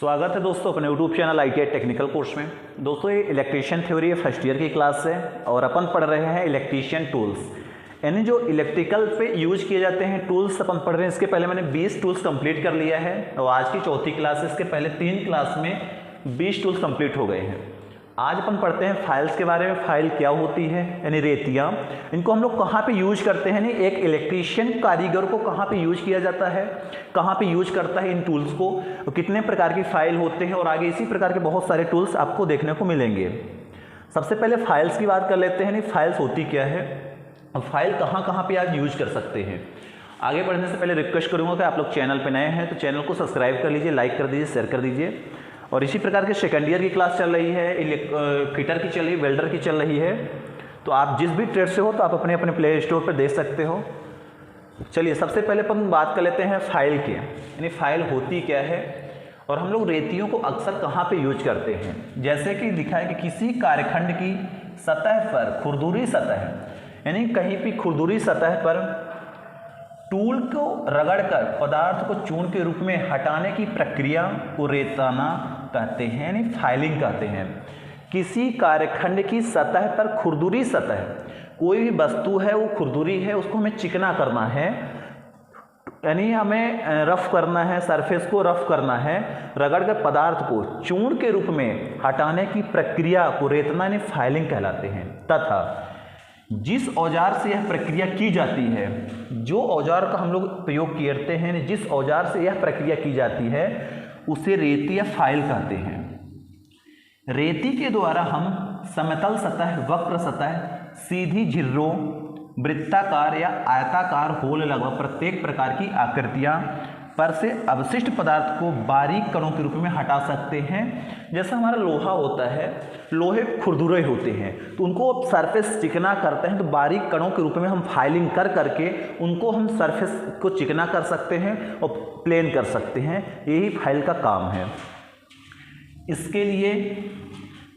स्वागत है दोस्तों अपने YouTube channel ITI technical course में। दोस्तों ये इलेक्ट्रीशियन थ्योरी फर्स्ट ईयर की क्लास है और अपन पढ़ रहे हैं इलेक्ट्रीशियन टूल्स, यानी जो इलेक्ट्रिकल पे यूज किए जाते हैं टूल्स अपन पढ़ रहे हैं। इसके पहले मैंने 20 टूल्स कंप्लीट कर लिया है और आज की चौथी क्लास है। इसके पहले 3 क्लास में 20 टूल्स कंप्लीट हो गए हैं। आज अपन पढ़ते हैं फाइल्स के बारे में। फाइल क्या होती है, यानी रेतियाँ, इनको हम लोग कहाँ पे यूज करते हैं, यानी एक इलेक्ट्रीशियन कारीगर को कहाँ पे यूज किया जाता है, कहाँ पे यूज करता है इन टूल्स को, कितने प्रकार की फाइल होते हैं और आगे इसी प्रकार के बहुत सारे टूल्स आपको देखने को मिलेंगे। सबसे पहले फाइल्स की बात कर लेते हैं। यानी फाइल्स होती क्या है और फाइल कहाँ कहाँ पे आप यूज कर सकते हैं। आगे बढ़ने से पहले रिक्वेस्ट करूँगा कि आप लोग चैनल पर नए हैं तो चैनल को सब्सक्राइब कर लीजिए, लाइक कर दीजिए, शेयर कर दीजिए। और इसी प्रकार के सेकेंड ईयर की क्लास चल रही है, फिटर की चल रही है, वेल्डर की चल रही है। तो आप जिस भी ट्रेड से हो तो आप अपने अपने प्ले स्टोर पर देख सकते हो। चलिए सबसे पहले अपन बात कर लेते हैं फाइल की, यानी फाइल होती क्या है और हम लोग रेतियों को अक्सर कहाँ पे यूज करते हैं। जैसे कि लिखा है कि किसी कार्यखंड की सतह पर खुरदुरी सतह, यानी कहीं भी खुरदुरी सतह पर टूल को रगड़कर पदार्थ को चूर्ण के रूप में हटाने की प्रक्रिया को रेताना कहते हैं, यानी फाइलिंग कहते हैं। किसी कार्यखंड की सतह पर खुरदुरी सतह, कोई भी वस्तु है वो खुरदुरी है, उसको हमें चिकना करना है, यानी हमें रफ करना है, सरफेस को रफ करना है, रगड़कर पदार्थ को चूर्ण के रूप में हटाने की प्रक्रिया को रेतना यानी फाइलिंग कहलाते हैं। तथा जिस औजार से यह प्रक्रिया की जाती है, जो औजार का हम लोग प्रयोग करते हैं, जिस औजार से यह प्रक्रिया की जाती है उसे रेती या फाइल कहते हैं। रेती के द्वारा हम समतल सतह, वक्र सतह, सीधी झिर्रों, वृत्ताकार या आयताकार होल लगभग प्रत्येक प्रकार की आकृतियां पर से अवशिष्ट पदार्थ को बारीक कणों के रूप में हटा सकते हैं। जैसा हमारा लोहा होता है, लोहे खुरदुरे होते हैं तो उनको सरफेस चिकना करते हैं, तो बारीक कणों के रूप में हम फाइलिंग कर करके उनको हम सरफेस को चिकना कर सकते हैं और प्लेन कर सकते हैं। यही फाइल का काम है। इसके लिए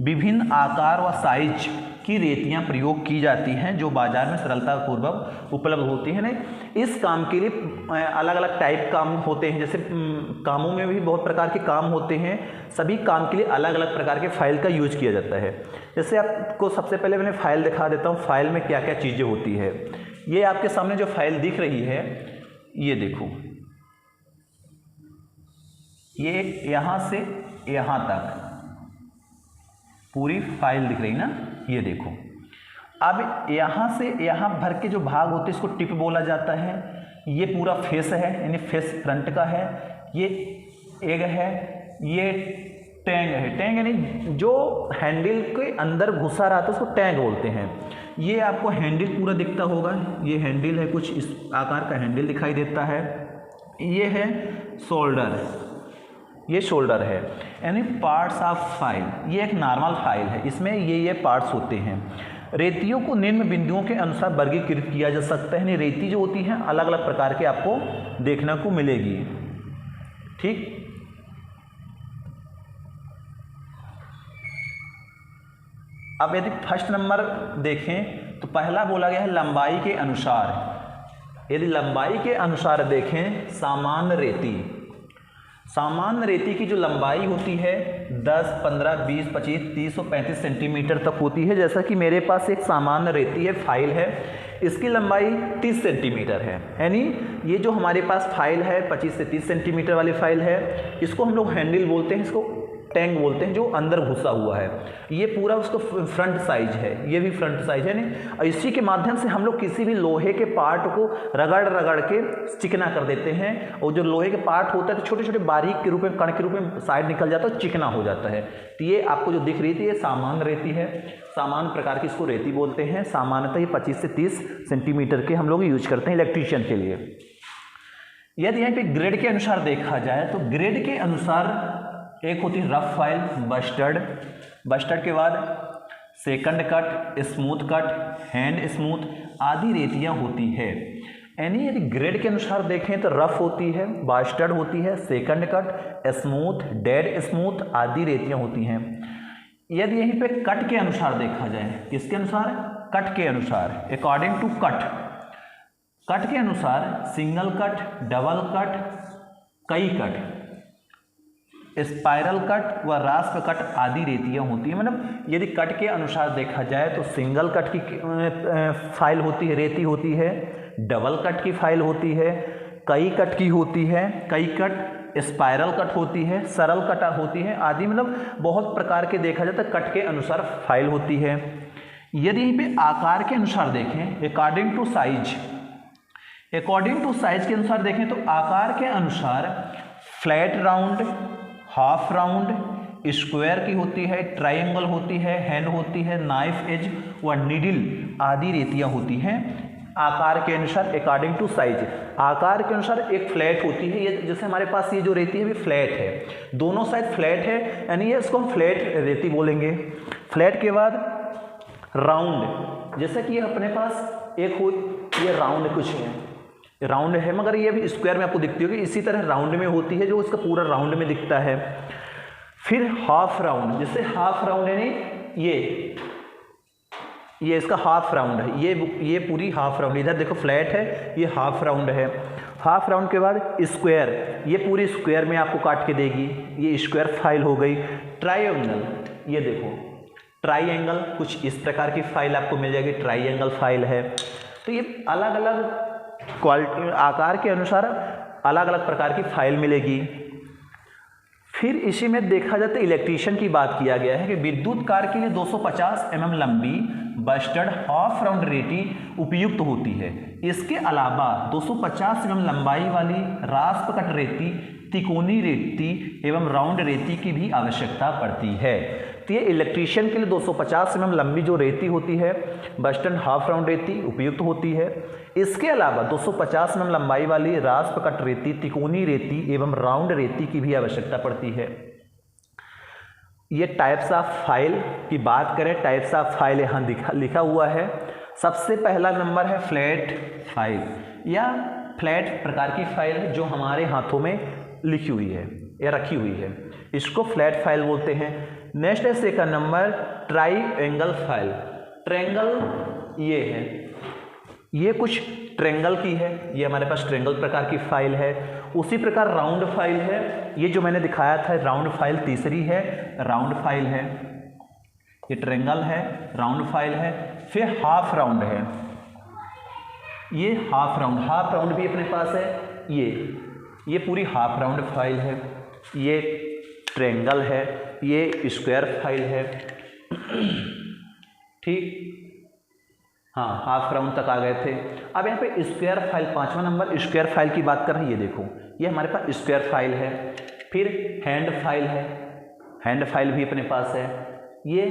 विभिन्न आकार व साइज की रेतियाँ प्रयोग की जाती हैं जो बाजार में सरलतापूर्वक उपलब्ध होती हैं। नहीं, इस काम के लिए अलग अलग टाइप काम होते हैं। जैसे कामों में भी बहुत प्रकार के काम होते हैं, सभी काम के लिए अलग अलग प्रकार के फाइल का यूज किया जाता है। जैसे आपको सबसे पहले मैंने फाइल दिखा देता हूँ, फाइल में क्या क्या चीज़ें होती है। ये आपके सामने जो फाइल दिख रही है, ये देखो, ये यहाँ से यहाँ तक पूरी फाइल दिख रही ना, ये देखो। अब यहाँ से यहाँ भर के जो भाग होते हैं इसको टिप बोला जाता है। ये पूरा फेस है, यानी फेस फ्रंट का है। ये एग है, ये टैंग है। टैंग यानी जो हैंडल के अंदर घुसा रहा था उसको टैंग बोलते हैं। ये आपको हैंडल पूरा दिखता होगा, ये हैंडल है, कुछ इस आकार का हैंडल दिखाई देता है। ये है शोल्डर, ये शोल्डर है, यानी पार्ट्स ऑफ फाइल। ये एक नॉर्मल फाइल है, इसमें ये पार्ट्स होते हैं। रेतियों को निम्न बिंदुओं के अनुसार वर्गीकृत किया जा सकता है। यानी रेती जो होती है अलग अलग प्रकार के आपको देखने को मिलेगी। ठीक, अब यदि फर्स्ट नंबर देखें तो पहला बोला गया है लंबाई के अनुसार। यदि लंबाई के अनुसार देखें, सामान्य रेती, सामान्य रेती की जो लंबाई होती है 10, 15, 20, 25, 30 और 35 सेंटीमीटर तक होती है। जैसा कि मेरे पास एक सामान्य रेती है, फाइल है, इसकी लंबाई 30 सेंटीमीटर है। यानी ये जो हमारे पास फाइल है 25 से 30 सेंटीमीटर वाली फाइल है, इसको हम लोग हैंडल बोलते हैं, इसको टैंक बोलते हैं, जो अंदर घुसा हुआ है। ये पूरा उसको फ्रंट साइज है, ये भी फ्रंट साइज है। नहीं, इसी के माध्यम से हम लोग किसी भी लोहे के पार्ट को रगड़ रगड़ के चिकना कर देते हैं। और जो लोहे के पार्ट होता है तो छोटे छोटे बारीक के रूप में, कण के रूप में साइड निकल जाता है, चिकना हो जाता है। तो ये आपको जो दिख रही थी ये सामान्य रेती है, सामान्य प्रकार की इसको रेती बोलते हैं। सामान्यतः ये 25 से 30 सेंटीमीटर के हम लोग यूज करते हैं इलेक्ट्रीशियन के लिए। यदि यहाँ पे ग्रेड के अनुसार देखा जाए तो ग्रेड के अनुसार एक होती है रफ फाइल, बस्टर्ड, बस्टर्ड के बाद second cut, smooth cut, hand smooth आदि रेतियां होती है। यानी यदि ग्रेड के अनुसार देखें तो रफ होती है, बस्टर्ड होती है, second cut, smooth, dead smooth आदि रेतियां होती हैं। यदि यहीं पे कट के अनुसार देखा जाए, किसके अनुसार, कट के अनुसार, अकॉर्डिंग टू कट, कट के अनुसार सिंगल कट, डबल कट, कई कट, स्पाइरल कट व रास्प कट आदि रेतियाँ होती हैं। मतलब यदि कट के अनुसार देखा जाए तो सिंगल कट की फाइल होती है, रेती होती है, डबल कट की फाइल होती है, कई कट की होती है, कई कट, स्पाइरल कट होती है, सरल कट होती है आदि। मतलब बहुत प्रकार के देखा जाए तो कट के अनुसार फाइल होती है। यदि यहीं पे आकार के अनुसार देखें, अकॉर्डिंग टू साइज के अनुसार देखें तो आकार के अनुसार flat round, half round, square की होती है, ट्रायंगल होती है, हैंड होती है, नाइफ एज व नीडल आदि रेतियाँ होती हैं आकार के अनुसार, अकॉर्डिंग टू साइज। आकार के अनुसार एक फ्लैट होती है, ये जैसे हमारे पास ये जो रेती है भी फ्लैट है, दोनों साइड फ्लैट है, यानी ये इसको हम फ्लैट रेती बोलेंगे। फ्लैट के बाद राउंड, जैसे कि अपने पास एक हो, ये राउंड कुछ है, राउंड है मगर ये भी स्क्वायर में आपको दिखती होगी, इसी तरह राउंड में होती है जो इसका पूरा राउंड में दिखता है। फिर हाफ राउंड, जैसे हाफ राउंड है नहीं, ये इसका हाफ राउंड है, ये पूरी हाफ राउंड, इधर देखो फ्लैट है, ये हाफ राउंड है। हाफ राउंड के बाद स्क्वायर, ये पूरी स्क्वायर में आपको काट के देगी, ये स्क्वायर फाइल हो गई। ट्रायंगल, ये देखो ट्रायंगल, कुछ इस प्रकार की फाइल आपको मिल जाएगी, ट्रायंगल फाइल है। तो ये अलग अलग क्वालिटी आकार के अनुसार अलग अलग प्रकार की फाइल मिलेगी। फिर इसी में देखा जाए तो इलेक्ट्रीशियन की बात किया गया है कि विद्युत कार के लिए 250 mm लंबी बस्टर्ड हाफ राउंड रेती उपयुक्त होती है। इसके अलावा 250 mm लंबाई वाली रास्प कट रेती, तिकोनी रेती एवं राउंड रेती की भी आवश्यकता पड़ती है। तो ये इलेक्ट्रीशियन के लिए 250 mm लंबी जो रेती होती है, बस्टर्ड हाफ राउंड रेती उपयुक्त होती है। इसके अलावा 250 mm लंबाई वाली रास्प कट रेती, तिकोनी रेती एवं राउंड रेती की भी आवश्यकता पड़ती है। ये टाइप्स ऑफ फाइल की बात करें, टाइप्स ऑफ फाइल यहाँ लिखा हुआ है। सबसे पहला नंबर है फ्लैट फाइल, या फ्लैट प्रकार की फाइल है जो हमारे हाथों में लिखी हुई है या रखी हुई है, इसको फ्लैट फाइल बोलते हैं। नेक्स्ट है second number triangle file. Triangle ये है, ये कुछ ट्रायंगल की है, ये हमारे पास ट्रायंगल प्रकार की फाइल है। उसी प्रकार राउंड फाइल है, ये जो मैंने दिखाया था राउंड फाइल तीसरी है, राउंड फाइल है। ये ट्रायंगल है, राउंड फाइल है। फिर हाफ राउंड है, ये हाफ राउंड भी अपने पास है। ये पूरी हाफ राउंड फाइल है। ये ट्रायंगल है, ये स्क्वायर फाइल है। ठीक, हाँ हाफ राउंड तक आ गए थे। अब यहाँ पे स्क्वायर फाइल, पांचवा नंबर स्क्वायर फाइल की बात कर रहे हैं। ये देखो, ये हमारे पास स्क्वायर फाइल है। फिर हैंड फाइल है, हैंड फाइल भी अपने पास है। ये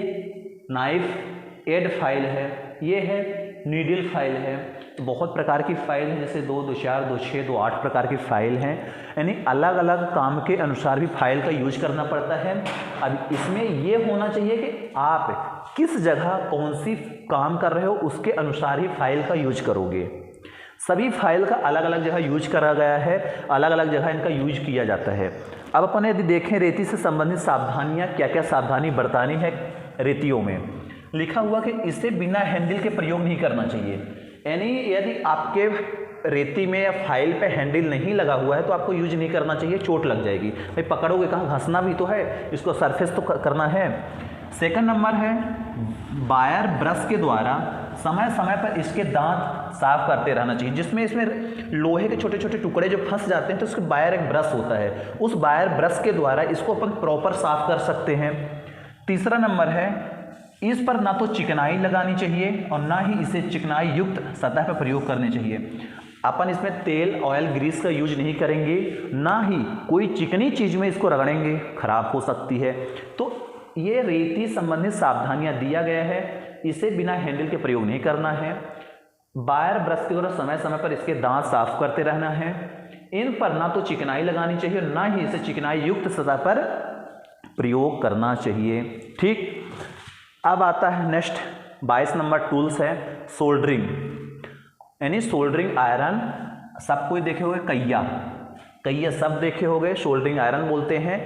नाइफ एड फाइल है, ये है नीडल फाइल है। तो बहुत प्रकार की फाइल है, जैसे 2, 2, 4, 2, 6, 2, 8 प्रकार की फाइल हैं। यानी अलग अलग काम के अनुसार भी फाइल का यूज करना पड़ता है। अब इसमें ये होना चाहिए कि आप किस जगह कौन सी काम कर रहे हो, उसके अनुसार ही फाइल का यूज करोगे। सभी फाइल का अलग अलग जगह यूज करा गया है, अलग अलग जगह इनका यूज किया जाता है। अब अपन यदि देखें रेती से संबंधित सावधानियाँ, क्या क्या सावधानी बरतानी है रेतियों में, लिखा हुआ कि इसे बिना हैंडल के प्रयोग नहीं करना चाहिए। यानी यदि आपके रेती में या फाइल पे हैंडल नहीं लगा हुआ है तो आपको यूज नहीं करना चाहिए, चोट लग जाएगी। भाई पकड़ोगे कहाँ, घसना भी तो है, इसको सरफेस तो करना है। सेकंड नंबर है वायर ब्रश के द्वारा समय समय पर इसके दांत साफ करते रहना चाहिए। जिसमें इसमें लोहे के छोटे छोटे टुकड़े जो फंस जाते हैं तो उसके वायर एक ब्रश होता है, उस वायर ब्रश के द्वारा इसको अपन प्रॉपर साफ कर सकते हैं। तीसरा नंबर है इस पर ना तो चिकनाई लगानी चाहिए और ना ही इसे चिकनाई युक्त सतह पर प्रयोग करने चाहिए। अपन इसमें तेल, ऑयल, ग्रीस का यूज नहीं करेंगे, ना ही कोई चिकनी चीज़ में इसको रगड़ेंगे, खराब हो सकती है। तो ये रेती संबंधित सावधानियां दिया गया है। इसे बिना हैंडल के प्रयोग नहीं करना है। वायर ब्रश के द्वारा समय समय पर इसके दांत साफ करते रहना है। इन पर ना तो चिकनाई लगानी चाहिए, ना ही इसे चिकनाई युक्त सतह पर प्रयोग करना चाहिए। ठीक, अब आता है नेक्स्ट 22 नंबर टूल्स है सोल्डरिंग, यानी सोल्डरिंग आयरन। सब कोई देखे होंगे, कईया सब देखे होंगे, सोल्डरिंग आयरन बोलते हैं।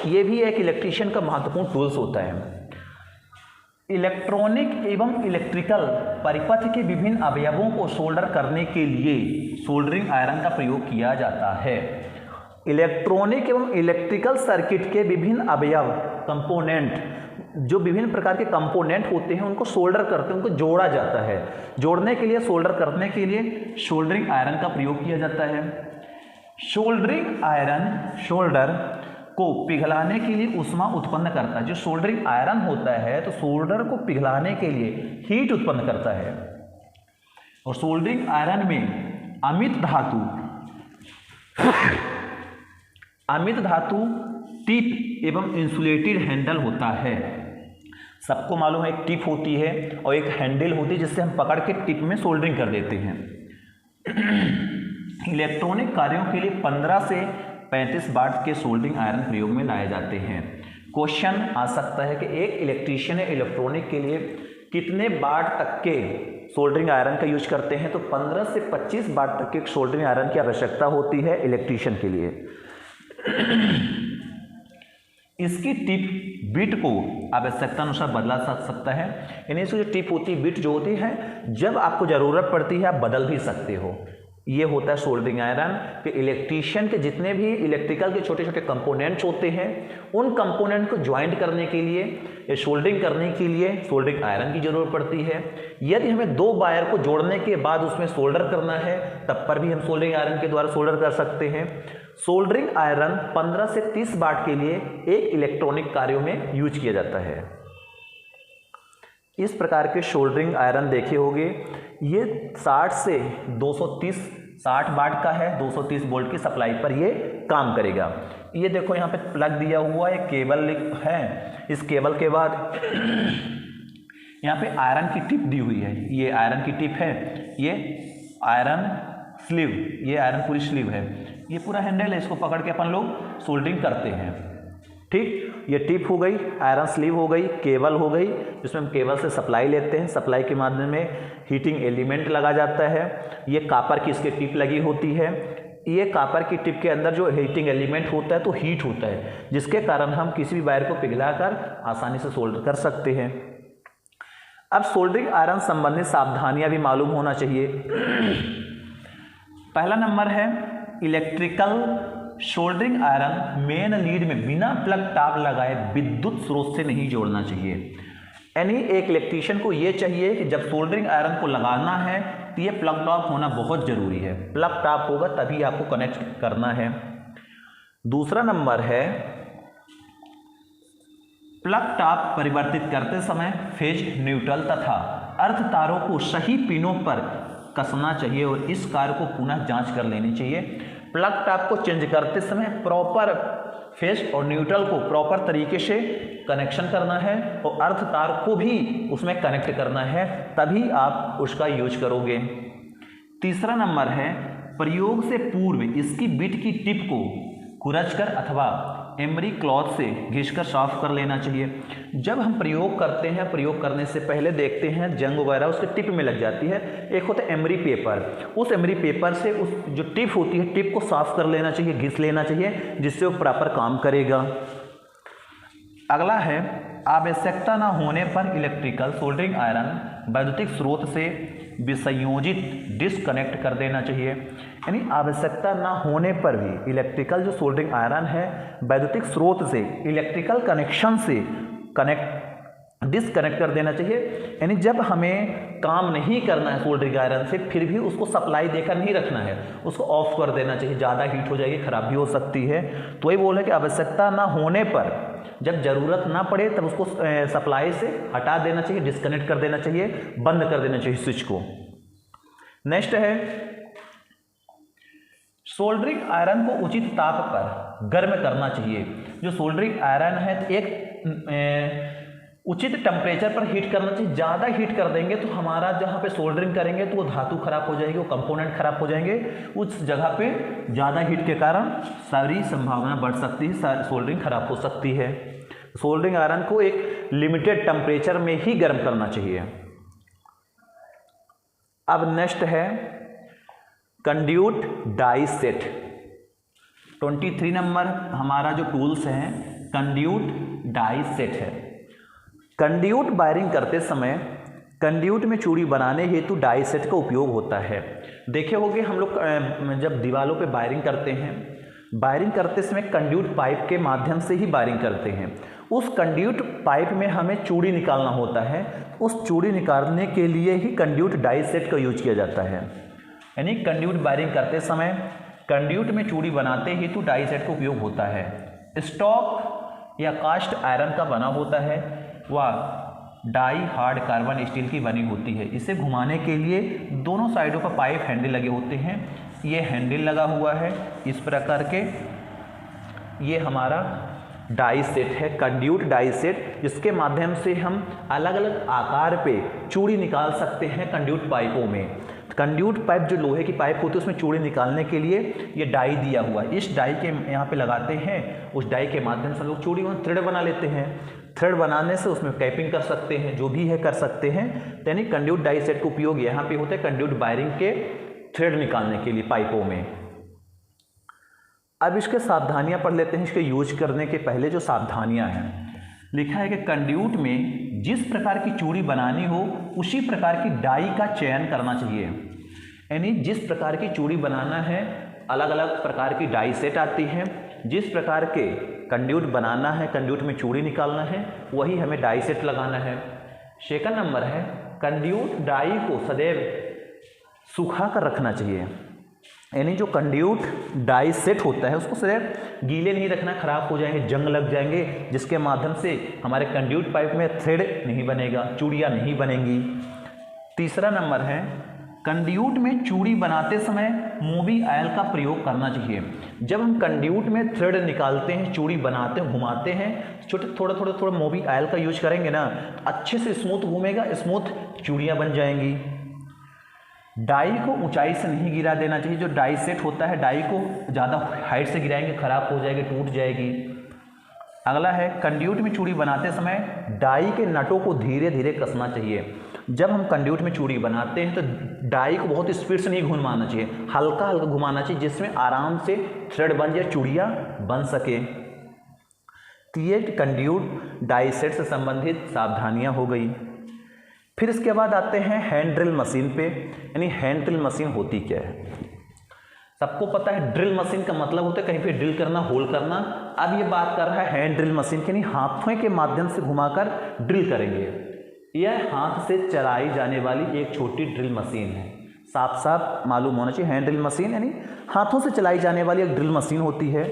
ये भी एक इलेक्ट्रीशियन का महत्वपूर्ण टूल्स होता है। इलेक्ट्रॉनिक एवं इलेक्ट्रिकल परिपथ के विभिन्न अवयवों को सोल्डर करने के लिए सोल्डरिंग आयरन का प्रयोग किया जाता है। इलेक्ट्रॉनिक एवं इलेक्ट्रिकल सर्किट के विभिन्न अवयव कंपोनेंट, जो विभिन्न प्रकार के कंपोनेंट होते हैं उनको सोल्डर करते हैं, उनको जोड़ा जाता है। जोड़ने के लिए, सोल्डर करने के लिए सोल्डरिंग आयरन का प्रयोग किया जाता है। सोल्डरिंग आयरन सोल्डर को पिघलाने के लिए ऊष्मा उत्पन्न करता है। जो सोल्डरिंग आयरन होता है तो सोल्डर को पिघलाने के लिए हीट उत्पन्न करता है। और सोल्डरिंग आयरन में अमित धातु टिप एवं इंसुलेटेड हैंडल होता है। सबको मालूम है एक टिप होती है और एक हैंडल होती है जिससे हम पकड़ के टिप में सोल्डरिंग कर देते हैं। इलेक्ट्रॉनिक कार्यों के लिए 15 से 35 वाट के सोल्डरिंग आयरन प्रयोग में लाए जाते हैं। क्वेश्चन आ सकता है कि एक इलेक्ट्रीशियन या इलेक्ट्रॉनिक के लिए कितने वाट तक के सोल्डरिंग आयरन का यूज करते हैं, तो 15 से 25 वाट तक के सोल्डरिंग आयरन की आवश्यकता होती है इलेक्ट्रीशियन के लिए। इसकी टिप बिट को आवश्यकता अनुसार बदला जा सकता है। यानी इसकी जो टिप होती है, बिट जो होती है, जब आपको ज़रूरत पड़ती है आप बदल भी सकते हो। ये होता है सोल्डरिंग आयरन कि इलेक्ट्रीशियन के जितने भी इलेक्ट्रिकल के छोटे छोटे कंपोनेंट्स होते हैं उन कंपोनेंट को ज्वाइंट करने के लिए या सोल्डरिंग करने के लिए सोल्डरिंग आयरन की ज़रूरत पड़ती है। यदि हमें 2 वायर को जोड़ने के बाद उसमें सोल्डर करना है तब पर भी हम सोल्डरिंग आयरन के द्वारा सोल्डर कर सकते हैं। सोल्डरिंग आयरन 15 से 30 वाट के लिए एक इलेक्ट्रॉनिक कार्यों में यूज किया जाता है। इस प्रकार के सोल्डरिंग आयरन देखे होंगे, ये 60 से 230 60 वाट का है, 230 वोल्ट की सप्लाई पर ये काम करेगा। ये देखो यहाँ पे प्लग दिया हुआ है, केबल है। इस केबल के बाद यहाँ पे आयरन की टिप दी हुई है, ये आयरन की टिप है, ये आयरन स्लीव, ये आयरन पूरी स्लीव है, ये पूरा हैंडल है। इसको पकड़ के अपन लोग सोल्डरिंग करते हैं। ठीक, ये टिप हो गई, आयरन स्लीव हो गई, केबल हो गई, जिसमें हम केबल से सप्लाई लेते हैं। सप्लाई के माध्यम में हीटिंग एलिमेंट लगा जाता है। ये कापर की इसके टिप लगी होती है। ये कापर की टिप के अंदर जो हीटिंग एलिमेंट होता है तो हीट होता है, जिसके कारण हम किसी भी वायर को पिघलाकर आसानी से सोल्डर कर सकते हैं। अब सोल्डरिंग आयरन संबंधित सावधानियां भी मालूम होना चाहिए। पहला नंबर है electrical soldering iron main lead में बिना प्लग टॉप लगाए विद्युत स्रोत से नहीं जोड़ना चाहिए। यानी एक इलेक्ट्रीशियन को ये चाहिए कि जब सोल्डरिंग आयरन को लगाना है तो ये प्लग टॉप होना बहुत ज़रूरी है। प्लग टॉप होगा तभी आपको कनेक्ट करना है। दूसरा नंबर है प्लग टॉप परिवर्तित करते समय फेज न्यूट्रल तथा अर्थ तारों को सही पिनों पर कसना चाहिए और इस कार्य को पुनः जांच कर लेनी चाहिए। प्लग टॉप को चेंज करते समय प्रॉपर फेज और न्यूट्रल को प्रॉपर तरीके से कनेक्शन करना है और अर्थ तार को भी उसमें कनेक्ट करना है, तभी आप उसका यूज करोगे। तीसरा नंबर है प्रयोग से पूर्व इसकी बिट की टिप को खुरचकर अथवा एमरी क्लॉथ से घिसकर साफ कर लेना चाहिए। जब हम प्रयोग करते हैं, प्रयोग करने से पहले देखते हैं जंग वगैरह उसके टिप में लग जाती है। एक होता है एमरी पेपर, उस एमरी पेपर से उस जो टिप होती है टिप को साफ कर लेना चाहिए, घिस लेना चाहिए, जिससे वो प्रॉपर काम करेगा। अगला है आवश्यकता न होने पर इलेक्ट्रिकल सोल्डरिंग आयरन वैद्युतिक स्रोत से विसंयोजित डिस्कनेक्ट कर देना चाहिए। यानी आवश्यकता ना होने पर भी इलेक्ट्रिकल जो सोल्डरिंग आयरन है वैद्युतिक स्रोत से इलेक्ट्रिकल कनेक्शन से डिस्कनेक्ट कर देना चाहिए। यानी जब हमें काम नहीं करना है सोल्डरिंग आयरन से, फिर भी उसको सप्लाई देकर नहीं रखना है, उसको ऑफ कर देना चाहिए। ज़्यादा हीट हो जाएगी, खराब भी हो सकती है। तो वही बोल है कि आवश्यकता ना होने पर, जब ज़रूरत ना पड़े तब उसको सप्लाई से हटा देना चाहिए, डिस्कनेक्ट कर देना चाहिए, बंद कर देना चाहिए स्विच को। नेक्स्ट है सोल्डरिंग आयरन को उचित ताप पर गर्म करना चाहिए। जो सोल्डरिंग आयरन है एक उचित टेम्परेचर पर हीट करना चाहिए। ज़्यादा हीट कर देंगे तो हमारा जहाँ पे सोल्डरिंग करेंगे तो वो धातु खराब हो जाएगी, वो कंपोनेंट खराब हो जाएंगे। उस जगह पे ज़्यादा हीट के कारण सारी संभावना बढ़ सकती है, सोल्डरिंग खराब हो सकती है। सोल्डरिंग आयरन को एक लिमिटेड टेम्परेचर में ही गर्म करना चाहिए। अब नेक्स्ट है कंड्यूट डाई सेट। 23 नंबर हमारा जो टूल्स है कंड्यूट डाई सेट है। कंड्यूट वायरिंग करते समय कंड्यूट में चूड़ी बनाने हेतु डाई सेट का उपयोग होता है। देखे होंगे हम लोग जब दीवारों पे वायरिंग करते हैं वायरिंग करते समय कंड्यूट पाइप के माध्यम से ही वायरिंग करते हैं। उस कंड्यूट पाइप में हमें चूड़ी निकालना होता है, उस चूड़ी निकालने के लिए ही कंड्यूट डाई सेट का यूज किया जाता है। यानी कंड्यूट वायरिंग करते समय कंड्यूट में चूड़ी बनाते ही तो डाई सेट का उपयोग होता है। स्टॉक या कास्ट आयरन का बना होता है, वह डाई हार्ड कार्बन स्टील की बनी होती है। इसे घुमाने के लिए दोनों साइडों पर पाइप हैंडल लगे होते हैं। ये हैंडल लगा हुआ है इस प्रकार के, ये हमारा डाई सेट है, कंड्यूट डाई सेट, जिसके माध्यम से हम अलग अलग आकार पे चूड़ी निकाल सकते हैं कंड्यूट पाइपों में। कंड्यूट पाइप जो लोहे की पाइप होती है उसमें चूड़ी निकालने के लिए ये डाई दिया हुआ है, इस डाई के यहाँ पे लगाते हैं, उस डाई के माध्यम से लोग चूड़ी में थ्रेड बना लेते हैं। थ्रेड बनाने से उसमें कैपिंग कर सकते हैं, जो भी है कर सकते हैं। यानी कंड्यूट डाई सेट का उपयोग यहाँ पे होता है कंड्यूट वायरिंग के थ्रेड निकालने के लिए पाइपों में। अब इसके सावधानियां पढ़ लेते हैं। इसके यूज करने के पहले जो सावधानियां हैं, लिखा है कि कंड्यूट में जिस प्रकार की चूड़ी बनानी हो उसी प्रकार की डाई का चयन करना चाहिए। यानी जिस प्रकार की चूड़ी बनाना है, अलग अलग प्रकार की डाई सेट आती हैं, जिस प्रकार के कंड्यूट बनाना है, कंड्यूट में चूड़ी निकालना है, वही हमें डाई सेट लगाना है। सेकंड नंबर है कंड्यूट डाई को सदैव सुखा कर रखना चाहिए। यानी जो कंड्यूट डाई सेट होता है उसको सदैव गीले नहीं रखना, खराब हो जाएंगे, जंग लग जाएंगे, जिसके माध्यम से हमारे कंड्यूट पाइप में थ्रेड नहीं बनेगा, चूड़ियाँ नहीं बनेंगी। तीसरा नंबर है कंड्यूट में चूड़ी बनाते समय मोबी ऑयल का प्रयोग करना चाहिए। जब हम कंड्यूट में थ्रेड निकालते हैं, चूड़ी बनाते हैं, घुमाते हैं, थोड़ा मोबी ऑयल का यूज करेंगे ना, अच्छे से स्मूथ घूमेगा, स्मूथ चूड़ियाँ बन जाएंगी। डाई को ऊंचाई से नहीं गिरा देना चाहिए। जो डाई सेट होता है, डाई को ज़्यादा हाइट से गिराएंगे खराब हो जाएगी, टूट जाएगी। अगला है कंड्यूट में चूड़ी बनाते समय डाई के नटों को धीरे धीरे कसना चाहिए। जब हम कंड्यूट में चूड़ी बनाते हैं तो डाई को बहुत स्पीड से नहीं घुमाना चाहिए, हल्का हल्का घुमाना चाहिए, जिसमें आराम से थ्रेड बन जाए, चूड़ियाँ बन सके। तो ये कंड्यूट डाई सेट से संबंधित सावधानियाँ हो गई। फिर इसके बाद आते हैं हैंड ड्रिल मशीन पे। यानी हैंड ड्रिल मशीन होती क्या है? सबको पता है ड्रिल मशीन का मतलब होता है कहीं पे ड्रिल करना, होल करना। अब ये बात कर रहा है हैंड ड्रिल मशीन की, यानी हाथों के माध्यम से घुमाकर ड्रिल करेंगे। यह हाथ से चलाई जाने वाली एक छोटी ड्रिल मशीन है। साफ साफ मालूम होना चाहिए, हैंड ड्रिल मशीन यानी हाथों से चलाई जाने वाली एक ड्रिल मशीन होती है।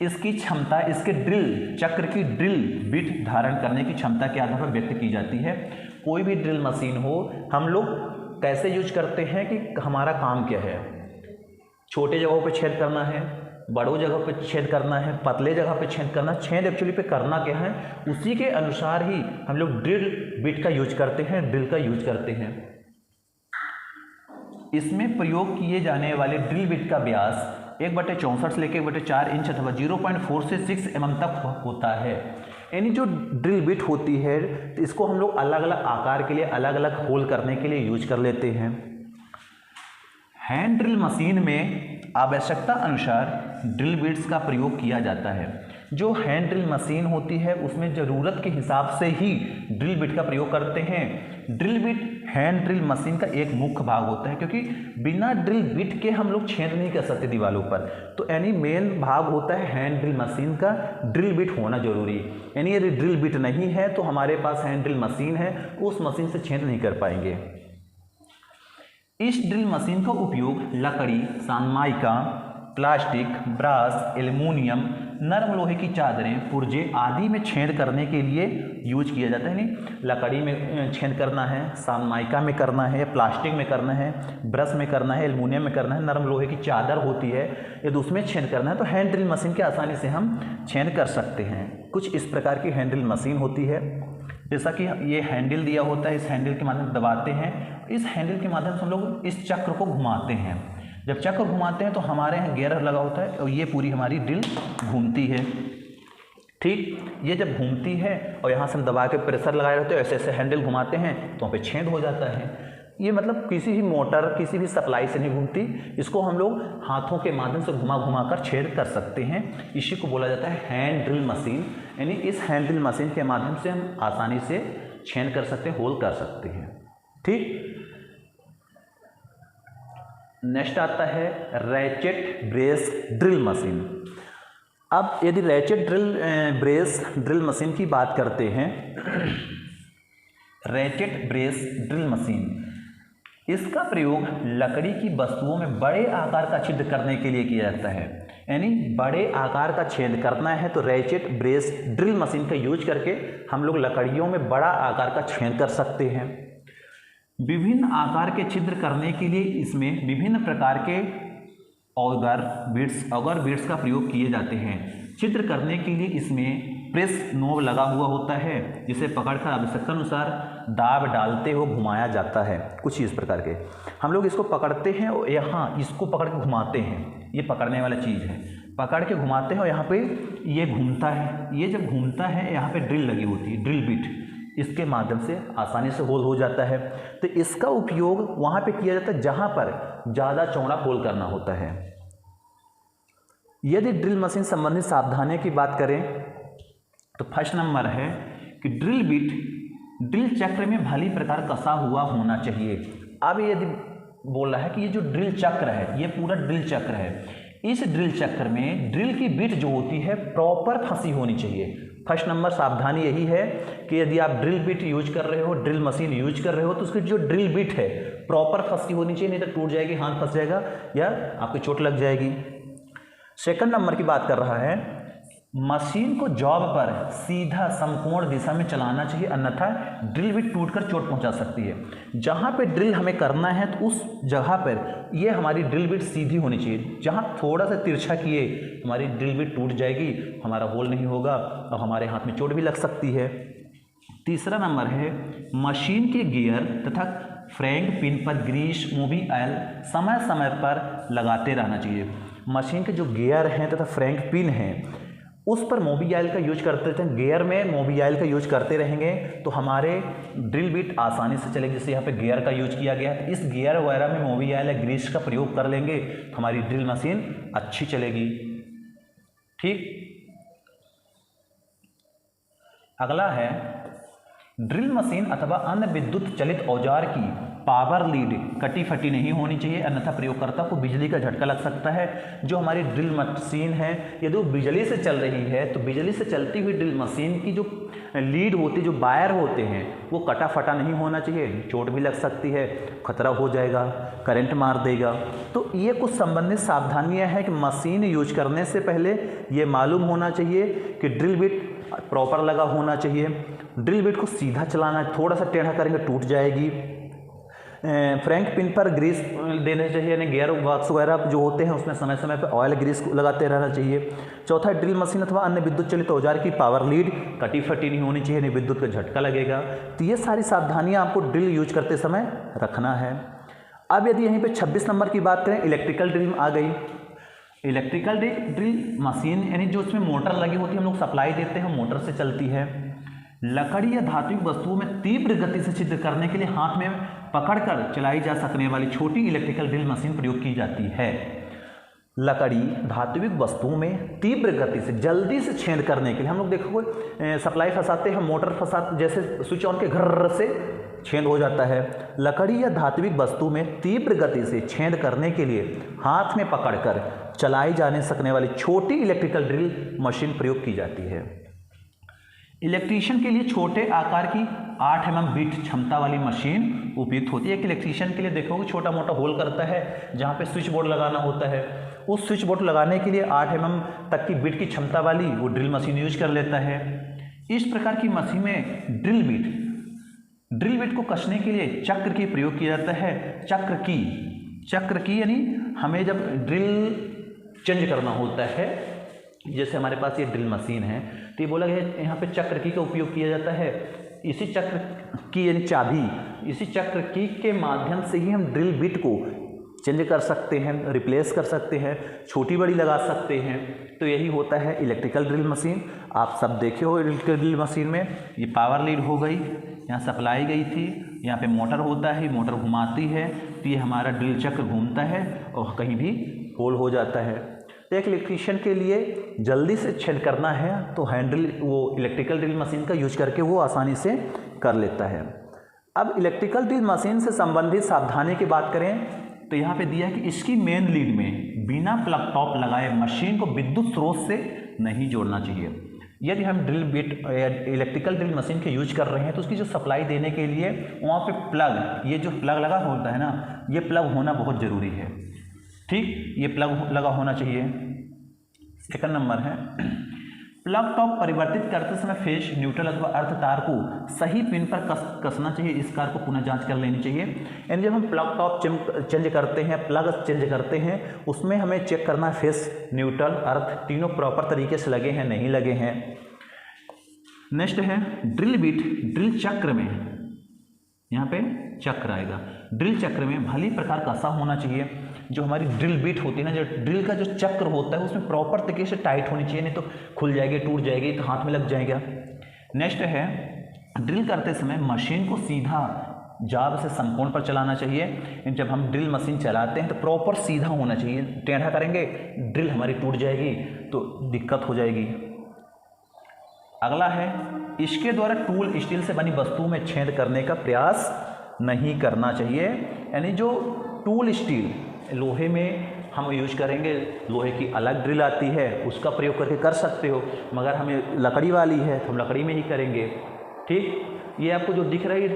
इसकी क्षमता, इसके ड्रिल चक्र की ड्रिल बिट धारण करने की क्षमता के आधार पर व्यक्त की जाती है। कोई भी ड्रिल मशीन हो, हम लोग कैसे यूज करते हैं कि हमारा काम क्या है, छोटे जगहों पे छेद करना है, बड़ों जगह पे छेद करना है, पतले जगह पे छेद करना, छेद एक्चुअली पे करना क्या है, उसी के अनुसार ही हम लोग ड्रिल बिट का यूज करते हैं, ड्रिल का यूज करते हैं। इसमें प्रयोग किए जाने वाले ड्रिल बिट का व्यास 1/64 से लेकर 1/4 इंच अथवा 0.4 से 6 mm तक होता है। यानी जो ड्रिल बिट होती है इसको हम लोग अलग अलग आकार के लिए, अलग अलग होल करने के लिए यूज कर लेते हैं। हैंड ड्रिल मशीन में आवश्यकता अनुसार ड्रिल बिट्स का प्रयोग किया जाता है। जो हैंड ड्रिल मशीन होती है उसमें ज़रूरत के हिसाब से ही ड्रिल बिट का प्रयोग करते हैं। Drill bit hand drill machine का एक मुख्य भाग होता है, क्योंकि बिना ड्रिल बिट के हम लोग छेद नहीं कर सकते दीवारों पर। तो यानी मेन भाग होता है हैंड ड्रिल मशीन का, ड्रिल बिट होना जरूरी। यानी यदि ड्रिल बिट नहीं है तो हमारे पास हैंड ड्रिल मशीन है, उस मशीन से छेद नहीं कर पाएंगे। इस ड्रिल मशीन का उपयोग लकड़ी, सनमाइका, प्लास्टिक, ब्रास, एल्युमिनियम, नरम लोहे की चादरें, पुर्जे आदि में छेद करने के लिए यूज किया जाता है। यानी लकड़ी में छेद करना है, सनमाइका में करना है, प्लास्टिक में करना है, ब्रश में करना है, एल्युमिनियम में करना है, नरम लोहे की चादर होती है यदि उसमें छेद करना है तो हैंड ड्रिल मशीन के आसानी से हम छेद कर सकते हैं। कुछ इस प्रकार की हैंड ड्रिल मशीन होती है। जैसा कि ये हैंडल दिया होता है, इस हैंडल के माध्यम से दबाते हैं, इस हैंडल के माध्यम से हम लोग इस चक्र को घुमाते हैं। जब चक्र घुमाते हैं तो हमारे यहाँ गियर लगा होता है और ये पूरी हमारी ड्रिल घूमती है। ठीक, ये जब घूमती है और यहाँ से हम दबा के प्रेशर लगाए रहते हैं, ऐसे ऐसे हैंडल घुमाते हैं तो वहाँ पे छेद हो जाता है। ये मतलब किसी भी मोटर, किसी भी सप्लाई से नहीं घूमती, इसको हम लोग हाथों के माध्यम से घुमा घुमा कर छेद कर सकते हैं। इसी को बोला जाता है हैंड ड्रिल मशीन। यानी इस हैंड ड्रिल मशीन के माध्यम से हम आसानी से छेद कर सकते हैं, होल कर सकते हैं। ठीक, नेक्स्ट आता है रैचेट ब्रेस ड्रिल मशीन। अब यदि रैचेट ब्रेस ड्रिल मशीन की बात करते हैं, रैचेट ब्रेस ड्रिल मशीन, इसका प्रयोग लकड़ी की वस्तुओं में बड़े आकार का छेद करने के लिए किया जाता है। यानी बड़े आकार का छेद करना है तो रैचेट ब्रेस ड्रिल मशीन का यूज करके हम लोग लकड़ियों में बड़ा आकार का छेद कर सकते हैं। विभिन्न आकार के छिद्र करने के लिए इसमें विभिन्न प्रकार के ऑगर बीट्स का प्रयोग किए जाते हैं। छिद्र करने के लिए इसमें प्रेस नोब लगा हुआ होता है, जिसे पकड़कर आवश्यकता अनुसार दाब डालते हुए घुमाया जाता है। कुछ इस प्रकार के हम लोग इसको पकड़ते हैं और यहाँ इसको पकड़ के घुमाते हैं, ये पकड़ने वाला चीज़ है, पकड़ के घुमाते हैं और यहाँ पे ये घूमता है। ये जब घूमता है यहाँ पे ड्रिल लगी होती है, ड्रिल बिट, इसके माध्यम से आसानी से होल हो जाता है। तो इसका उपयोग वहाँ पे किया जाता है जहाँ पर ज़्यादा चौड़ा होल करना होता है। यदि ड्रिल मशीन संबंधी सावधानियों की बात करें तो फर्स्ट नंबर है कि ड्रिल बिट ड्रिल चक्र में भली प्रकार कसा हुआ होना चाहिए। अब यदि बोल रहा है कि ये जो ड्रिल चक्र है, ये पूरा ड्रिल चक्र है, इस ड्रिल चक्र में ड्रिल की बिट जो होती है प्रॉपर फंसी होनी चाहिए। फर्स्ट नंबर सावधानी यही है कि यदि आप ड्रिल बिट यूज कर रहे हो, ड्रिल मशीन यूज कर रहे हो, तो उसकी जो ड्रिल बिट है प्रॉपर फंसी होनी चाहिए, नहीं तो टूट जाएगी, हाथ फंस जाएगा या आपकी चोट लग जाएगी। सेकंड नंबर की बात कर रहा है, मशीन को जॉब पर सीधा समकोण दिशा में चलाना चाहिए, अन्यथा ड्रिल बिट टूटकर चोट पहुंचा सकती है। जहां पे ड्रिल हमें करना है तो उस जगह पर ये हमारी ड्रिल बिट सीधी होनी चाहिए। जहां थोड़ा सा तिरछा किए हमारी ड्रिल बिट टूट जाएगी, हमारा होल नहीं होगा और हमारे हाथ में चोट भी लग सकती है। तीसरा नंबर है, मशीन के गियर तथा फ्रैंक पिन पर ग्रीस मोबिल ऑयल समय समय पर लगाते रहना चाहिए। मशीन के जो गियर हैं तथा फ्रैंक पिन हैं उस पर मोबिल ऑयल का यूज करते थे। गियर में मोबिल ऑयल का यूज करते रहेंगे तो हमारे ड्रिल बिट आसानी से चलेगी। जैसे यहाँ पे गियर का यूज किया गया है, इस गियर वगैरह में मोबिल ऑयल या ग्रीस का प्रयोग कर लेंगे तो हमारी ड्रिल मशीन अच्छी चलेगी। ठीक, अगला है ड्रिल मशीन अथवा अन्य विद्युत चलित औजार की पावर लीड कटी फटी नहीं होनी चाहिए, अन्यथा प्रयोगकर्ता को बिजली का झटका लग सकता है। जो हमारी ड्रिल मशीन है यदि वो बिजली से चल रही है तो बिजली से चलती हुई ड्रिल मशीन की जो लीड होती है, जो वायर होते हैं, वो कटा फटा नहीं होना चाहिए, चोट भी लग सकती है, खतरा हो जाएगा, करंट मार देगा। तो ये कुछ संबंधित सावधानियां हैं कि मशीन यूज करने से पहले ये मालूम होना चाहिए कि ड्रिल बिट प्रॉपर लगा होना चाहिए, ड्रिल बिट को सीधा चलाना है, थोड़ा सा टेढ़ा करेंगे टूट जाएगी। फ्रैंक पिन पर ग्रीस देने चाहिए, यानी गियर बॉक्स वगैरह जो होते हैं उसमें समय समय पर ऑयल ग्रीस लगाते रहना चाहिए। चौथा, ड्रिल मशीन अथवा अन्य विद्युत चलित औजार की पावर लीड कटी फटी नहीं होनी चाहिए, नहीं विद्युत का झटका लगेगा। तो ये सारी सावधानियां आपको ड्रिल यूज करते समय रखना है। अब यदि यहीं पे 26 नंबर की बात करें, इलेक्ट्रिकल ड्रिल आ गई। इलेक्ट्रिकल ड्रिल मशीन यानी जो उसमें मोटर लगी होती है, हम लोग सप्लाई देते हैं, मोटर से चलती है। लकड़ी या धात्विक वस्तुओं में तीव्र गति से छिद्र करने के लिए हाथ में पकड़कर चलाई जा सकने वाली छोटी इलेक्ट्रिकल ड्रिल मशीन प्रयोग की जाती है। लकड़ी धात्विक वस्तुओं में तीव्र गति से जल्दी से छेद करने के लिए हम लोग देखो सप्लाई फंसाते हैं, मोटर फंसाते, जैसे स्विच ऑन के घर से छेद हो जाता है। लकड़ी या धात्विक वस्तु में तीव्र गति से छेद करने के लिए हाथ में पकड़कर चलाई जाने सकने वाली छोटी इलेक्ट्रिकल ड्रिल मशीन प्रयोग की जाती है। इलेक्ट्रीशियन के लिए छोटे आकार की 8 mm बीट क्षमता वाली मशीन उपयुक्त होती है। एक इलेक्ट्रीशियन के लिए देखोगे छोटा मोटा होल करता है जहाँ पे स्विच बोर्ड लगाना होता है, उस स्विच बोर्ड लगाने के लिए 8 mm तक की बीट की क्षमता वाली वो ड्रिल मशीन यूज कर लेता है। इस प्रकार की मशीन में ड्रिल बिट को कसने के लिए चक्र की प्रयोग किया जाता है। चक्र की यानी हमें जब ड्रिल चेंज करना होता है, जैसे हमारे पास ये ड्रिल मशीन है तो ये बोला गया है यहाँ पे चक्र की का उपयोग किया जाता है। इसी चक्र की यानी चाबी, इसी चक्र की के माध्यम से ही हम ड्रिल बिट को चेंज कर सकते हैं, रिप्लेस कर सकते हैं, छोटी बड़ी लगा सकते हैं। तो यही होता है इलेक्ट्रिकल ड्रिल मशीन। आप सब देखे हो इलेक्ट्रिकल ड्रिल मशीन में ये पावर लीड हो गई, यहाँ सप्लाई गई थी, यहाँ पे मोटर होता है, मोटर घुमाती है तो ये हमारा ड्रिल चक्र घूमता है और कहीं भी होल हो जाता है। तो एक इलेक्ट्रीशियन के लिए जल्दी से छेद करना है तो हैंडल वो इलेक्ट्रिकल ड्रिल मशीन का यूज करके वो आसानी से कर लेता है। अब इलेक्ट्रिकल ड्रिल मशीन से संबंधित सावधानी की बात करें तो यहाँ पे दिया है कि इसकी मेन लीड में बिना प्लग टॉप लगाए मशीन को विद्युत स्रोत से नहीं जोड़ना चाहिए। यदि हम drill bit electrical drill machine के यूज कर रहे हैं तो उसकी जो सप्लाई देने के लिए वहाँ पे प्लग, ये जो प्लग लगा होता है ना, ये प्लग होना बहुत ज़रूरी है। ठीक, ये प्लग लगा होना चाहिए। सेकंड नंबर है प्लग टॉप परिवर्तित करते समय फेज, न्यूट्रल अथवा अर्थ तार को सही पिन पर कसना चाहिए। इस कार को पुनः जांच कर लेनी चाहिए। यानी जब हम प्लग टॉप चेंज करते हैं, प्लग चेंज करते हैं, उसमें हमें चेक करना है फेस, न्यूट्रल, अर्थ तीनों प्रॉपर तरीके से लगे हैं नहीं लगे हैं। नेक्स्ट है ड्रिल बिट, ड्रिल चक्र में, यहाँ पे चक्र आएगा, ड्रिल चक्र में भली प्रकार कसा होना चाहिए। जो हमारी ड्रिल बिट होती है ना, जो ड्रिल का जो चक्र होता है उसमें प्रॉपर तरीके से टाइट होनी चाहिए, नहीं तो खुल जाएगी, टूट जाएगी, तो हाथ में लग जाएगा। नेक्स्ट है ड्रिल करते समय मशीन को सीधा जाब से समकोण पर चलाना चाहिए। जब हम ड्रिल मशीन चलाते हैं तो प्रॉपर सीधा होना चाहिए, टेढ़ा करेंगे ड्रिल हमारी टूट जाएगी तो दिक्कत हो जाएगी। अगला है इसके द्वारा टूल स्टील से बनी वस्तु में छेद करने का प्रयास नहीं करना चाहिए। यानी जो टूल स्टील लोहे में हम यूज करेंगे, लोहे की अलग ड्रिल आती है, उसका प्रयोग करके कर सकते हो, मगर हमें लकड़ी वाली है तो हम लकड़ी में ही करेंगे। ठीक, ये आपको जो दिख रही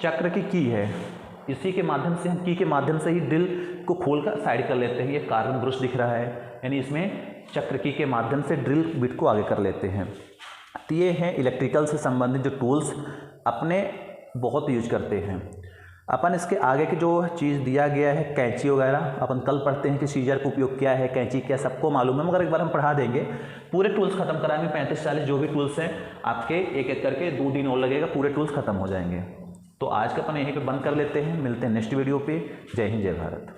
चक्र की है, इसी के माध्यम से हम की के माध्यम से ही ड्रिल को खोलकर साइड कर लेते हैं। ये कार्बन ब्रश दिख रहा है, यानी इसमें चक्र की के माध्यम से ड्रिल बिट को आगे कर लेते हैं। तो ये हैं इलेक्ट्रिकल से संबंधित जो टूल्स अपने बहुत यूज करते हैं। अपन इसके आगे की जो चीज़ दिया गया है, कैंची वगैरह, अपन कल पढ़ते हैं कि सीजर का उपयोग क्या है, कैंची क्या, सबको मालूम है, मगर एक बार हम पढ़ा देंगे। पूरे टूल्स खत्म कराएंगे, 35-40 जो भी टूल्स हैं आपके, एक एक करके 2 दिन और लगेगा, पूरे टूल्स खत्म हो जाएंगे। तो आज का अपन यहीं पे बंद कर लेते हैं, मिलते हैं नेक्स्ट वीडियो पे। जय हिंद, जय भारत।